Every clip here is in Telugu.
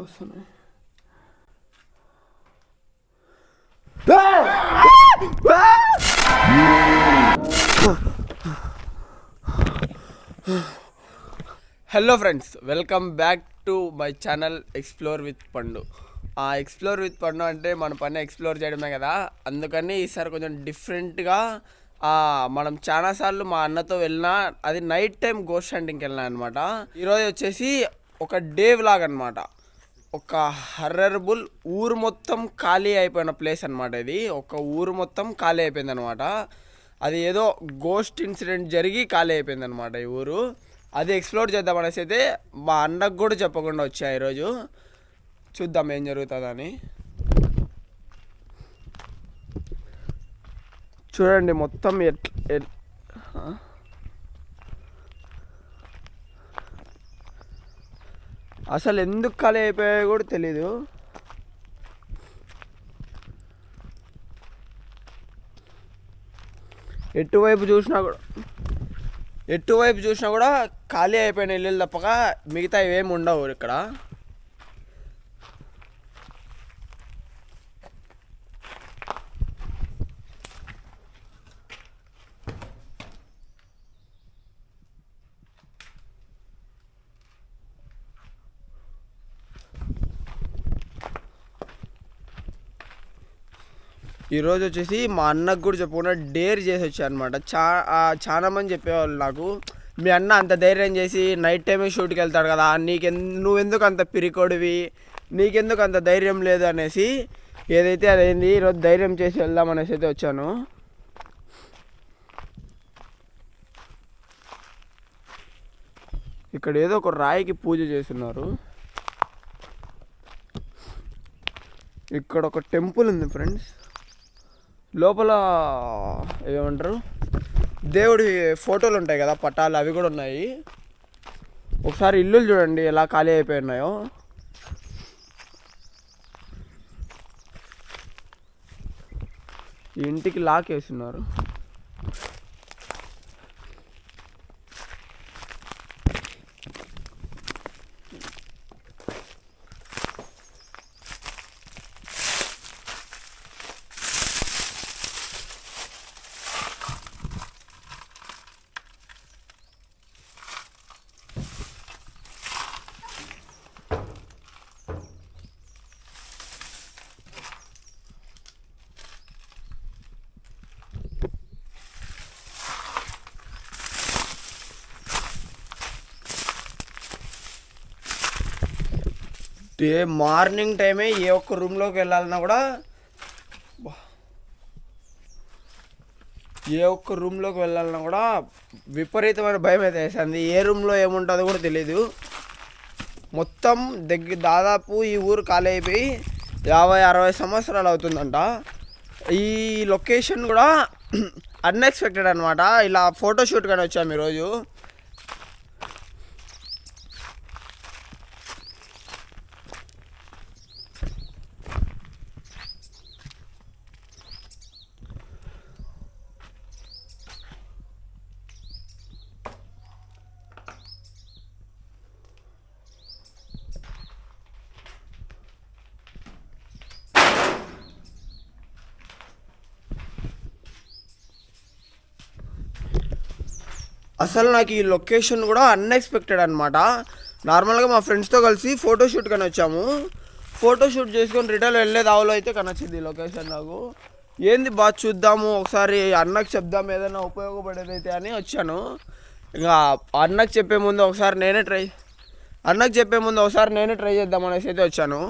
వస్తున్నాయి. Hello friends, welcome back to my channel explore with పండు. ఎక్స్ప్లోర్ విత్ పండు అంటే మన పని ఎక్స్ప్లోర్ చేయడమే కదా, అందుకని ఈసారి కొంచెం డిఫరెంట్గా మనం చాలాసార్లు మా అన్నతో వెళ్ళినా, అది నైట్ టైం గోస్ట్ హంటింగ్కి వెళ్ళినా అనమాట. ఈరోజు వచ్చేసి ఒక డే వ్లాగ్ అనమాట. ఒక హర్రర్బుల్ ఊరు మొత్తం ఖాళీ అయిపోయిన ప్లేస్ అనమాట. ఇది ఒక ఊరు మొత్తం ఖాళీ అయిపోయింది అనమాట. అది ఏదో గోస్ట్ ఇన్సిడెంట్ జరిగి ఖాళీ అయిపోయింది అనమాట ఈ ఊరు. అది ఎక్స్ప్లోర్ చేద్దాం అనేసి అయితే మా అన్నకు కూడా చెప్పకుండా వచ్చా ఈరోజు. చూద్దాం ఏం జరుగుతుందని. చూడండి మొత్తం అసలు ఎందుకు ఖాళీ అయిపోయాయో కూడా తెలీదు. ఎటువైపు చూసినా కూడా ఖాళీ అయిపోయిన ఇల్లు తప్పక మిగతా ఇవేమి ఉండవు ఇక్కడ. ఈరోజు వచ్చేసి మా అన్నకు కూడా చెప్పకుండా డేర్ చేసి వచ్చా అనమాట. చాలా మంది చెప్పేవాళ్ళు నాకు, మీ అన్న అంత ధైర్యం చేసి నైట్ టైమే షూట్కి వెళ్తాడు కదా, నువ్వెందుకు అంత పిరికోడివి, నీకెందుకు అంత ధైర్యం లేదు అనేసి. ఏదైతే అదైంది, ఈరోజు ధైర్యం చేసి వెళ్దాం అనేసి అయితే వచ్చాను. ఇక్కడ ఏదో ఒక రాయికి పూజ చేస్తున్నారు. ఇక్కడ ఒక టెంపుల్ ఉంది ఫ్రెండ్స్. లోపల ఏమంటారు, దేవుడి ఫోటోలు ఉంటాయి కదా, పటాలు, అవి కూడా ఉన్నాయి. ఒకసారి ఇల్లులు చూడండి ఎలా ఖాళీ అయిపోయి ఉన్నాయో. ఈ ఇంటికి లాక్ వేస్తున్నారు. మార్నింగ్ టైమే ఏ ఒక్క రూమ్లోకి వెళ్ళాలన్నా కూడా, విపరీతమైన భయం అయితే వేసింది. ఏ రూమ్లో ఏముంటుందో కూడా తెలీదు. మొత్తం దాదాపు ఈ ఊరు ఖాళీ అయిపోయి 50-60 సంవత్సరాలు అవుతుందంట. ఈ లొకేషన్ కూడా అన్ఎక్స్పెక్టెడ్ అనమాట. ఇలా ఫోటోషూట్ కానీ వచ్చాము ఈరోజు. అసలు నాకు ఈ లొకేషన్ కూడా అన్ఎక్స్పెక్టెడ్ అనమాట. నార్మల్గా మా ఫ్రెండ్స్తో కలిసి ఫోటోషూట్ కానీ వచ్చాము. ఫోటోషూట్ చేసుకొని రిటర్న్ వెళ్ళే దావలో అయితే కనొచ్చింది ఈ లొకేషన్. నాకు ఏంది బాగా చూద్దాము, ఒకసారి అన్నకు చెప్దాం ఏదైనా ఉపయోగపడేదైతే అని వచ్చాను. ఇంకా అన్నకు చెప్పే ముందు ఒకసారి నేనే ట్రై చేద్దాం అనేసి అయితే వచ్చాను.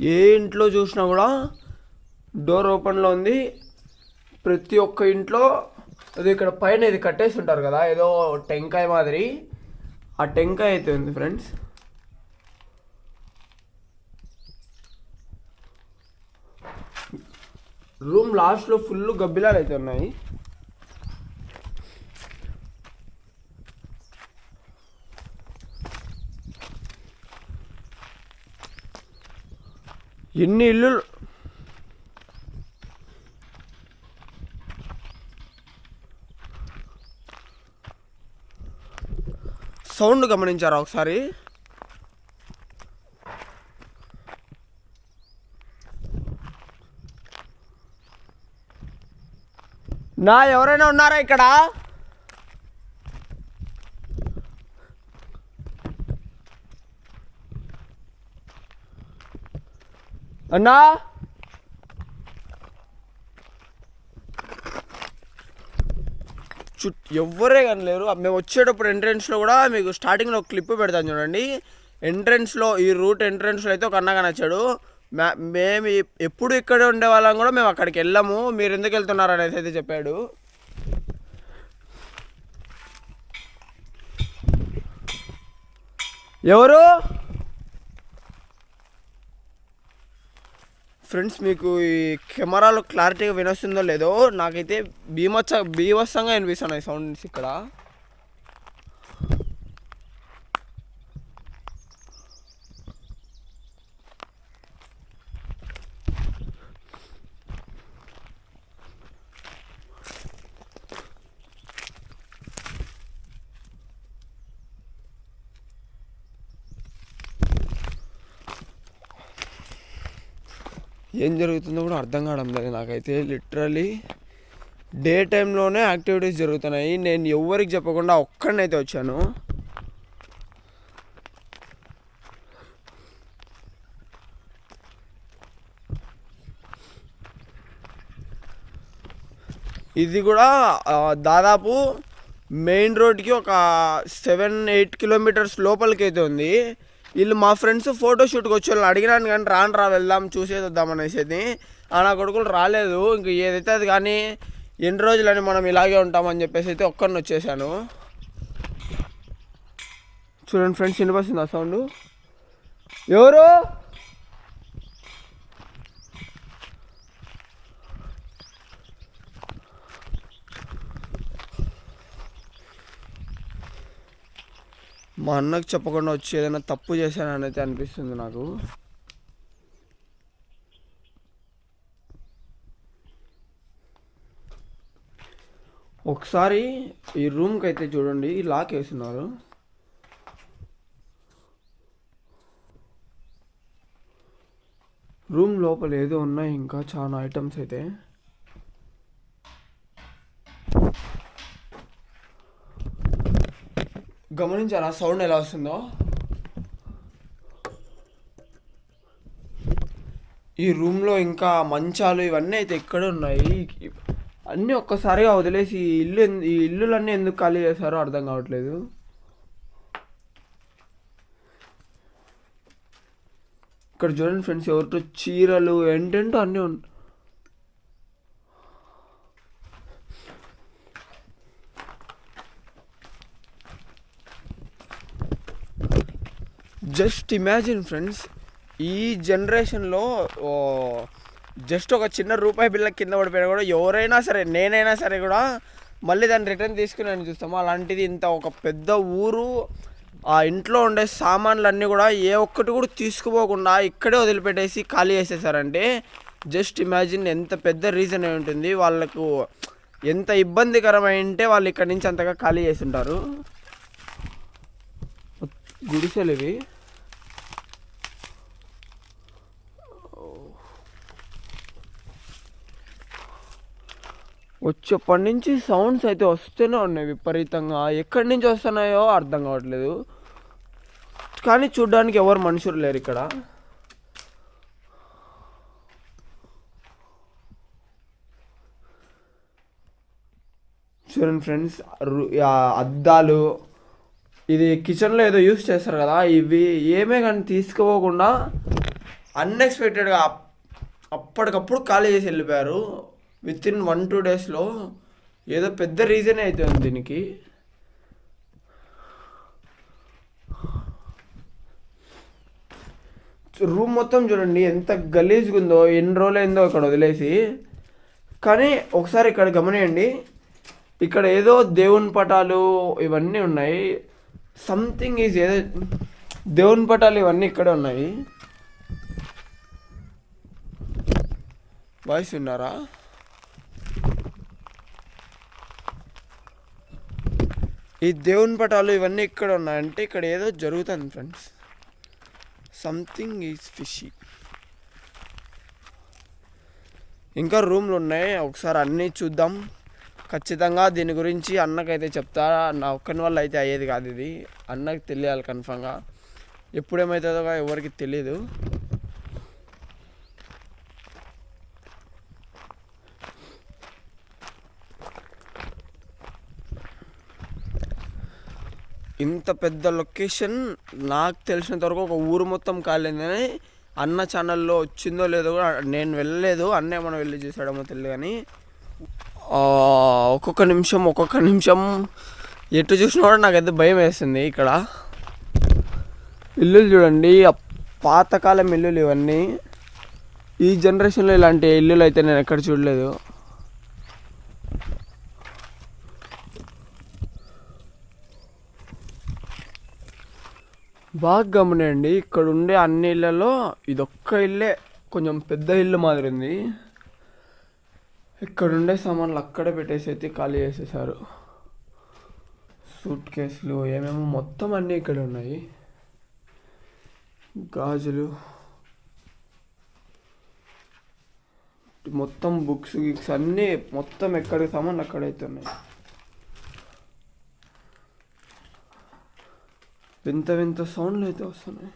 ఏ ఇంట్లో చూసినా కూడా డోర్ ఓపెన్లో ఉంది. ప్రతి ఒక్క ఇంట్లో అది ఇక్కడ పైన ఇది కట్టేసి ఉంటారు కదా, ఏదో టెంకాయ మాదిరి, ఆ టెంకాయ అయితే ఉంది ఫ్రెండ్స్. రూమ్ లాస్ట్లో ఫుల్ గబ్బిలాలు అయితే ఉన్నాయి. ఎన్ని ఇల్లు సౌండ్ గమనించారా ఒకసారి? నా ఎవరైనా ఉన్నారా ఇక్కడ? అన్నా ఎవ్వరే కానీ లేరు. మేము వచ్చేటప్పుడు ఎంట్రెన్స్లో కూడా మీకు స్టార్టింగ్లో ఒక క్లిప్ పెడతాను చూడండి. ఎంట్రెన్స్లో ఈ రూట్ ఎంట్రెన్స్లో అయితే ఒక అన్నగా నచ్చాడు. మేము ఎప్పుడు ఇక్కడే ఉండే వాళ్ళం కూడా మేము అక్కడికి వెళ్ళాము, మీరు ఎందుకు వెళ్తున్నారు అనేసి అయితే చెప్పాడు. ఎవరు ఫ్రెండ్స్, మీకు ఈ కెమెరాలో క్లారిటీగా వినొస్తుందో లేదో, నాకైతే బీభత్సంగా వినిపిస్తున్నాయి సౌండ్స్ ఇక్కడ. ఏం జరుగుతుందో కూడా అర్థం కావడం లేదు నాకైతే. లిటరలీ డే టైంలోనే యాక్టివిటీస్ జరుగుతున్నాయి. నేను ఎవరికి చెప్పకుండా ఒక్కడినైతే వచ్చాను. ఇది కూడా దాదాపు మెయిన్ రోడ్కి ఒక 7-8 కిలోమీటర్స్ లోపలికి అయితే ఉంది. వీళ్ళు మా ఫ్రెండ్స్ ఫోటోషూట్కి వచ్చి వాళ్ళు అడిగినాను కానీ రా వెళ్దాం చూసేది వద్దాం అనేసి. నా కొడుకులు రాలేదు. ఇంక ఏదైతే అది కానీ ఎన్ని రోజులని మనం ఇలాగే ఉంటామని చెప్పేసి అయితే ఒక్కరిని వచ్చేసాను. చూడండి ఫ్రెండ్స్, వినిపిస్తుంది ఆ సౌండ్. ఎవరు? మా అన్నకు చెప్పకుండా వచ్చి ఏదైనా తప్పు చేశానని అయితే అనిపిస్తుంది నాకు. ఒకసారి ఈ రూమ్కి అయితే చూడండి, లాక్ వేస్తున్నారు. రూమ్ లోపల ఏదో ఉన్నాయి ఇంకా చాలా ఐటమ్స్ అయితే. గమనించారా సౌండ్ ఎలా వస్తుందో? ఈ రూమ్లో ఇంకా మంచాలు ఇవన్నీ అయితే ఎక్కడ ఉన్నాయి. అన్నీ ఒక్కసారిగా వదిలేసి ఈ ఇల్లులన్నీ ఎందుకు ఖాళీ చేశారో అర్థం కావట్లేదు. ఇక్కడ చూడండి ఫ్రెండ్స్, ఎవరితో చీరలు ఏంటంటో అన్నీ ఉన్నాయి. జస్ట్ ఇమాజిన్ ఫ్రెండ్స్, ఈ జనరేషన్లో జస్ట్ ఒక చిన్న రూపాయి బిల్ల కింద పడిపోయినా కూడా ఎవరైనా సరే, నేనైనా సరే కూడా మళ్ళీ దాన్ని రిటర్న్ తీసుకుని చూస్తాము. అలాంటిది ఇంత ఒక పెద్ద ఊరు, ఆ ఇంట్లో ఉండే సామాన్లన్నీ కూడా ఏ ఒక్కటి కూడా తీసుకుపోకుండా ఇక్కడే వదిలిపెట్టేసి ఖాళీ చేసేసారంటే జస్ట్ ఇమాజిన్ ఎంత పెద్ద రీజన్ అయి ఉంటుంది. వాళ్ళకు ఎంత ఇబ్బందికరమైంటే వాళ్ళు ఇక్కడి నుంచి అంతగా ఖాళీ చేసి ఉంటారు. గుడిసెలు ఇవి. వచ్చేప్పటి నుంచి సౌండ్స్ అయితే వస్తూనే ఉన్నాయి విపరీతంగా. ఎక్కడి నుంచి వస్తున్నాయో అర్థం కావట్లేదు, కానీ చూడ్డానికి ఎవరు మనుషులు లేరు ఇక్కడ. చూడండి ఫ్రెండ్స్, అద్దాలు, ఇది కిచెన్లో ఏదో యూస్ చేస్తారు కదా, ఇవి ఏమే కానీ తీసుకుపోకుండా అన్ఎక్స్పెక్టెడ్గా అప్పటికప్పుడు ఖాళీ చేసి వెళ్ళిపోయారు. వితిన్ 1-2 డేస్లో. ఏదో పెద్ద రీజనే అయితే ఉంది దీనికి. రూమ్ మొత్తం చూడండి ఎంత గలీజ్గా ఉందో, ఎన్ని రోజులు అయిందో ఇక్కడ వదిలేసి. కానీ ఒకసారి ఇక్కడ గమనియండి, ఇక్కడ ఏదో దేవుని పటాలు ఇవన్నీ ఉన్నాయి. సంథింగ్ ఈజ్ ఏదో దేవుని పటాలు ఇవన్నీ ఇక్కడే ఉన్నాయి. బాయ్స్ ఉన్నారా? ఈ దేవుని పటాలు ఇవన్నీ ఇక్కడ ఉన్నాయంటే ఇక్కడ ఏదో జరుగుతుంది ఫ్రెండ్స్. Something is fishy. ఇంకా రూమ్లు ఉన్నాయి, ఒకసారి అన్నీ చూద్దాం. ఖచ్చితంగా దీని గురించి అన్నకైతే చెప్తా. నా ఒక్కని వల్ల అయితే అయ్యేది కాదు ఇది, అన్నకి తెలియాలి కన్ఫామ్గా. ఎప్పుడేమవుతుందో ఎవరికి తెలీదు. ఇంత పెద్ద లొకేషన్ నాకు తెలిసినంత వరకు ఒక ఊరు మొత్తం కాలేదని అన్న ఛానల్లో వచ్చిందో లేదో కూడా నేను వెళ్ళలేదు, అన్నే మనం వెళ్ళి చూసాడేమో తెలియదు. కానీ ఒక్కొక్క నిమిషం ఎటు చూసినా కూడా నాకైతే భయం వేస్తుంది. ఇక్కడ ఇల్లులు చూడండి, పాతకాలం ఇల్లులు ఇవన్నీ. ఈ జనరేషన్లో ఇలాంటి ఇల్లులు అయితే నేను ఎక్కడ చూడలేదు. బాగా గమనండి, ఇక్కడ ఉండే అన్ని ఇళ్ళలో ఇదొక్క ఇల్లే కొంచెం పెద్ద ఇల్లు మాదిరి ఉంది. ఇక్కడ ఉండే సామాన్లు అక్కడే పెట్టేసి అయితే ఖాళీ చేసేసారు. సూట్ కేసులు ఏమేమో మొత్తం అన్నీ ఇక్కడ ఉన్నాయి. గాజులు మొత్తం, బుక్స్ గిక్స్ అన్నీ మొత్తం ఎక్కడికి సామాన్లు అక్కడైతే ఉన్నాయి. వింత వింత సౌండ్లు అయితే వస్తున్నాయి.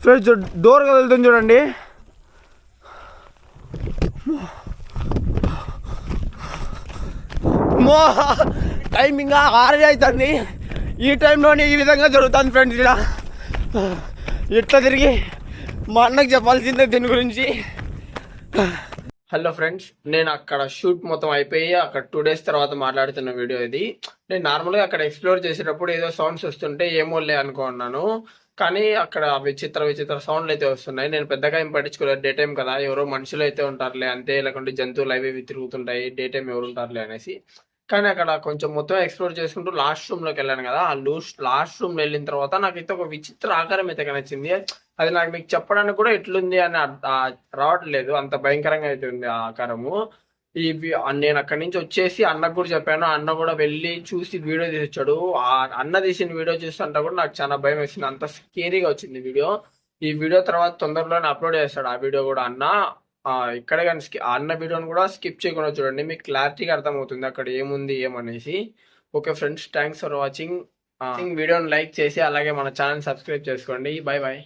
ఫ్రెండ్స్ డోర్ కదులుతుంది చూడండి. టైం ఇంకా 6 అవుతుంది. ఈ టైంలోనే ఈ విధంగా జరుగుతుంది ఫ్రెండ్స్. ఇలా ఇట్లా తిరిగి మా అన్నకు చెప్పాల్సిందే దీని గురించి. హలో ఫ్రెండ్స్, నేను అక్కడ షూట్ మొత్తం అయిపోయి అక్కడ 2 days తర్వాత మాట్లాడుతున్న వీడియో ఇది. నేను నార్మల్గా అక్కడ ఎక్స్ప్లోర్ చేసేటప్పుడు ఏదో సౌండ్స్ వస్తుంటే ఏమోలే అనుకున్నాను, కానీ అక్కడ విచిత్ర సౌండ్లు అయితే వస్తున్నాయి. నేను పెద్దగా ఏం పట్టించుకోలేదు, డే టైం కదా, ఎవరో మనుషులు అయితే ఉంటారులే అంతే, లేకుంటే జంతువులు అవి తిరుగుతుంటాయి, డే టైం ఎవరు ఉంటారులే అనేసి. కానీ అక్కడ కొంచెం మొత్తం ఎక్స్ప్లోర్ చేసుకుంటూ లాస్ట్ రూమ్లోకి వెళ్ళాను కదా. ఆ లాస్ట్ రూమ్లో వెళ్ళిన తర్వాత నాకైతే ఒక విచిత్ర ఆకారం అయితే కనిపించింది. అది నాకు మీకు చెప్పడానికి కూడా ఎట్లుంది అని రావట్లేదు, అంత భయంకరంగా అయితే ఉంది ఆ ఆకారము. నేను అక్కడి నుంచి వచ్చేసి అన్నకు కూడా చెప్పాను, అన్న కూడా వెళ్ళి చూసి వీడియో తీసిచ్చాడు. ఆ అన్న తీసిన వీడియో చూస్తుంటే కూడా నాకు చాలా భయం వేసింది, అంత స్కేరీగా వచ్చింది వీడియో. ఈ వీడియో తర్వాత తొందరలోనే అప్లోడ్ చేస్తాడు ఆ వీడియో కూడా అన్న. ఇక్కడే కానీ అన్న వీడియోని కూడా స్కిప్ చేయకుండా చూడండి, మీకు క్లారిటీగా అర్థమవుతుంది అక్కడ ఏముంది ఏమనేసి. Okay friends, thanks for watching. వీడియోని లైక్ చేసి అలాగే మన ఛానల్ సబ్స్క్రైబ్ చేసుకోండి. Bye bye.